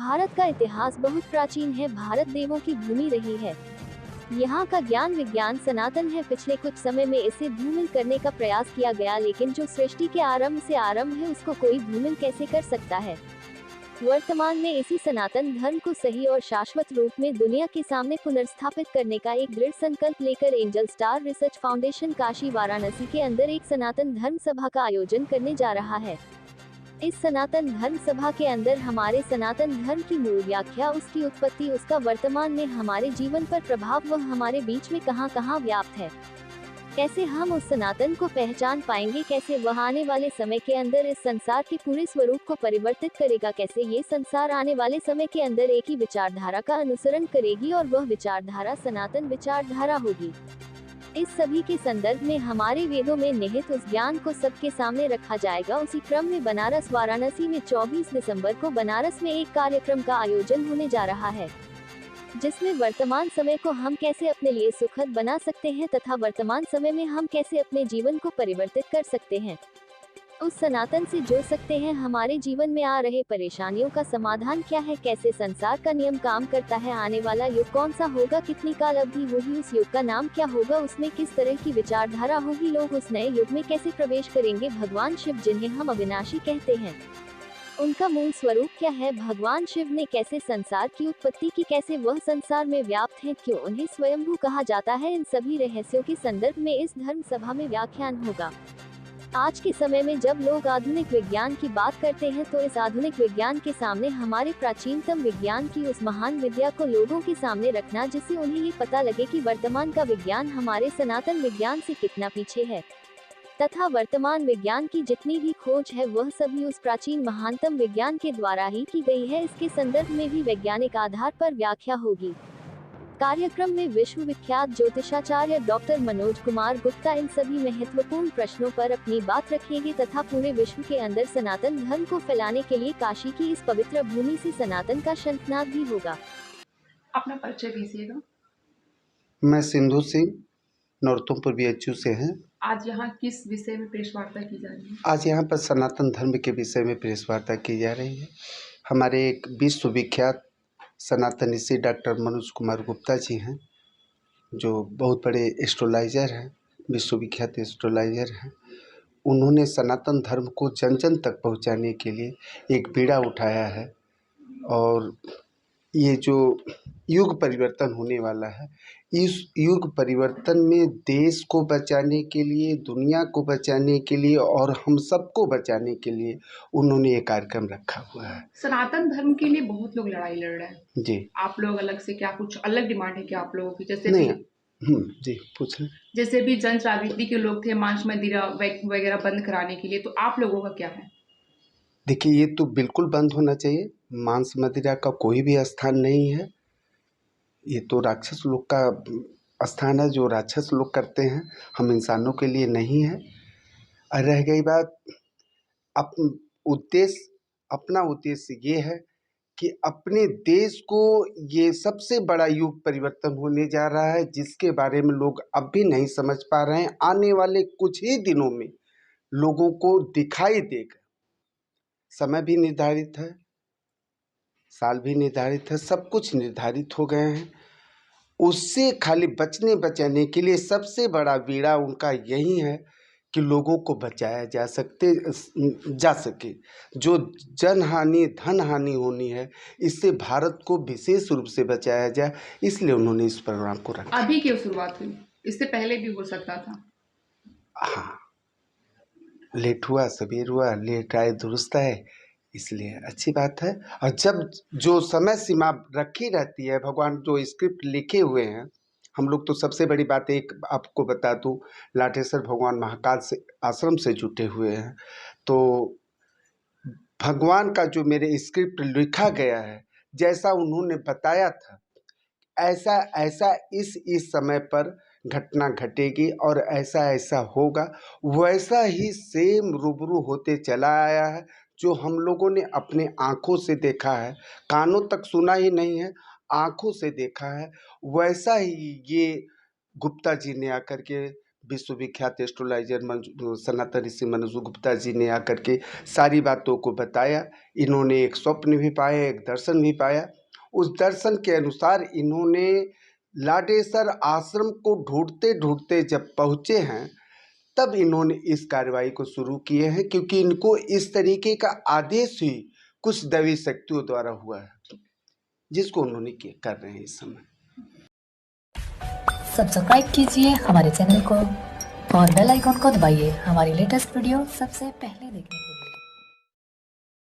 भारत का इतिहास बहुत प्राचीन है। भारत देवों की भूमि रही है। यहाँ का ज्ञान विज्ञान सनातन है। पिछले कुछ समय में इसे धूमिल करने का प्रयास किया गया, लेकिन जो सृष्टि के आरंभ से आरंभ है उसको कोई धूमिल कैसे कर सकता है। वर्तमान में इसी सनातन धर्म को सही और शाश्वत रूप में दुनिया के सामने पुनर्स्थापित करने का एक दृढ़ संकल्प लेकर angel star research foundation Kashi Varanasi के अंदर एक सनातन धर्म सभा का आयोजन करने जा रहा है। इस सनातन धर्म सभा के अंदर हमारे सनातन धर्म की मूल व्याख्या, उसकी उत्पत्ति, उसका वर्तमान में हमारे जीवन पर प्रभाव, वह हमारे बीच में कहां कहां व्याप्त है, कैसे हम उस सनातन को पहचान पाएंगे, कैसे वह आने वाले समय के अंदर इस संसार के पूरे स्वरूप को परिवर्तित करेगा, कैसे ये संसार आने वाले समय के अंदर एक ही विचारधारा का अनुसरण करेगी और वह विचारधारा सनातन विचारधारा होगी। इस सभी के संदर्भ में हमारे वेदों में निहित उस ज्ञान को सबके सामने रखा जाएगा। उसी क्रम में बनारस वाराणसी में 24 दिसंबर को बनारस में एक कार्यक्रम का आयोजन होने जा रहा है, जिसमें वर्तमान समय को हम कैसे अपने लिए सुखद बना सकते हैं तथा वर्तमान समय में हम कैसे अपने जीवन को परिवर्तित कर सकते हैं, उस सनातन से जुड़ सकते हैं। हमारे जीवन में आ रहे परेशानियों का समाधान क्या है, कैसे संसार का नियम काम करता है, आने वाला युग कौन सा होगा, कितनी काल अवधि होगी, उस युग का नाम क्या होगा, उसमें किस तरह की विचारधारा होगी, लोग उस नए युग में कैसे प्रवेश करेंगे, भगवान शिव जिन्हें हम अविनाशी कहते हैं, उनका मूल स्वरूप क्या है, भगवान शिव ने कैसे संसार की उत्पत्ति की, कैसे वह संसार में व्याप्त हैं, क्यों उन्हें स्वयंभू कहा जाता है, इन सभी रहस्यों के संदर्भ में इस धर्म सभा में व्याख्यान होगा। आज के समय में जब लोग आधुनिक विज्ञान की बात करते हैं तो इस आधुनिक विज्ञान के सामने हमारे प्राचीनतम विज्ञान की उस महान विद्या को लोगों के सामने रखना, जिससे उन्हें ये पता लगे कि वर्तमान का विज्ञान हमारे सनातन विज्ञान से कितना पीछे है, तथा वर्तमान विज्ञान की जितनी भी खोज है वह सभी उस प्राचीन महानतम विज्ञान के द्वारा ही की गई है। इसके संदर्भ में भी वैज्ञानिक आधार पर व्याख्या होगी। कार्यक्रम में विश्व विख्यात ज्योतिषाचार्य डॉक्टर मनोज कुमार गुप्ता इन सभी महत्वपूर्ण प्रश्नों पर अपनी बात रखेंगे तथा पूरे विश्व के अंदर सनातन धर्म को फैलाने के लिए काशी की इस पवित्र भूमि से सनातन का शंखनाद भी होगा। अपना परिचय दीजिएगा। मैं सिंधु सिंह, नरोत्तमपुर BHU से हैं। आज यहाँ किस विषय में प्रेस वार्ता की जा रही है? आज यहाँ पर सनातन धर्म के विषय में प्रेस वार्ता की जा रही है। हमारे एक विश्वविख्यात सनातन ऋषि डॉक्टर मनोज कुमार गुप्ता जी हैं, जो बहुत बड़े एस्ट्रोलॉजर हैं, विश्वविख्यात एस्ट्रोलॉजर हैं। उन्होंने सनातन धर्म को जन जन तक पहुँचाने के लिए एक बीड़ा उठाया है और ये जो युग परिवर्तन होने वाला है, इस युग परिवर्तन में देश को बचाने के लिए, दुनिया को बचाने के लिए और हम सबको बचाने के लिए उन्होंने ये कार्यक्रम रखा हुआ है। सनातन धर्म के लिए बहुत लोग लड़ाई लड़ रहे हैं जी। आप लोग अलग से क्या कुछ अलग डिमांड है क्या आप लोगों की? जैसे नहीं, भी जी पूछ लें। जैसे भी जन जागृति के लोग थे मांस मदिरा वगैरह बंद कराने के लिए, तो आप लोगों का क्या है? देखिए, ये तो बिल्कुल बंद होना चाहिए। मांस मदिरा का कोई भी स्थान नहीं है। ये तो राक्षस लोग का स्थान है, जो राक्षस लोग करते हैं। हम इंसानों के लिए नहीं है। और रह गई बात अपना उद्देश्य ये है कि अपने देश को, ये सबसे बड़ा युग परिवर्तन होने जा रहा है जिसके बारे में लोग अब भी नहीं समझ पा रहे हैं। आने वाले कुछ ही दिनों में लोगों को दिखाई देगा। समय भी निर्धारित है, साल भी निर्धारित है, सब कुछ निर्धारित हो गए हैं। उससे खाली बचाने के लिए सबसे बड़ा बीड़ा उनका यही है कि लोगों को बचाया जा सके। जो जन हानि, धन हानि होनी है, इससे भारत को विशेष रूप से बचाया जाए, इसलिए उन्होंने इस प्रोग्राम को रखा। अभी क्यों शुरुआत हुई? इससे पहले भी हो सकता था। हाँ, लेट हुआ सबेर हुआ, लेट आए दुरुस्त आए, इसलिए अच्छी बात है। और जब जो समय सीमा रखी रहती है, भगवान जो स्क्रिप्ट लिखे हुए हैं, हम लोग तो सबसे बड़ी बात एक आपको बता दूं, लाठेश्वर भगवान महाकाल से आश्रम से जुटे हुए हैं। तो भगवान का जो मेरे स्क्रिप्ट लिखा गया है, जैसा उन्होंने बताया था, ऐसा ऐसा इस समय पर घटना घटेगी और ऐसा ऐसा होगा, वैसा ही सेम रूबरू होते चला आया है। जो हम लोगों ने अपने आँखों से देखा है, कानों तक सुना ही नहीं है, आँखों से देखा है, वैसा ही ये गुप्ता जी ने आकर के विश्वविख्यात एस्ट्रोलॉजर सनातन ऋषि मनुष्य गुप्ता जी ने आकर के सारी बातों को बताया। इन्होंने एक स्वप्न भी पाया, एक दर्शन भी पाया। उस दर्शन के अनुसार इन्होंने लाडेसर आश्रम को ढूंढते ढूंढते जब पहुँचे हैं, तब इन्होंने इस कार्रवाई को शुरू किए हैं, क्योंकि इनको इस तरीके का आदेश ही कुछ दैवी शक्तियों द्वारा हुआ है, जिसको उन्होंने कर रहे हैं इस समय। सब्सक्राइब कीजिए हमारे चैनल को और बेल आइकॉन को दबाइए हमारी लेटेस्ट वीडियो सबसे पहले देखने के लिए।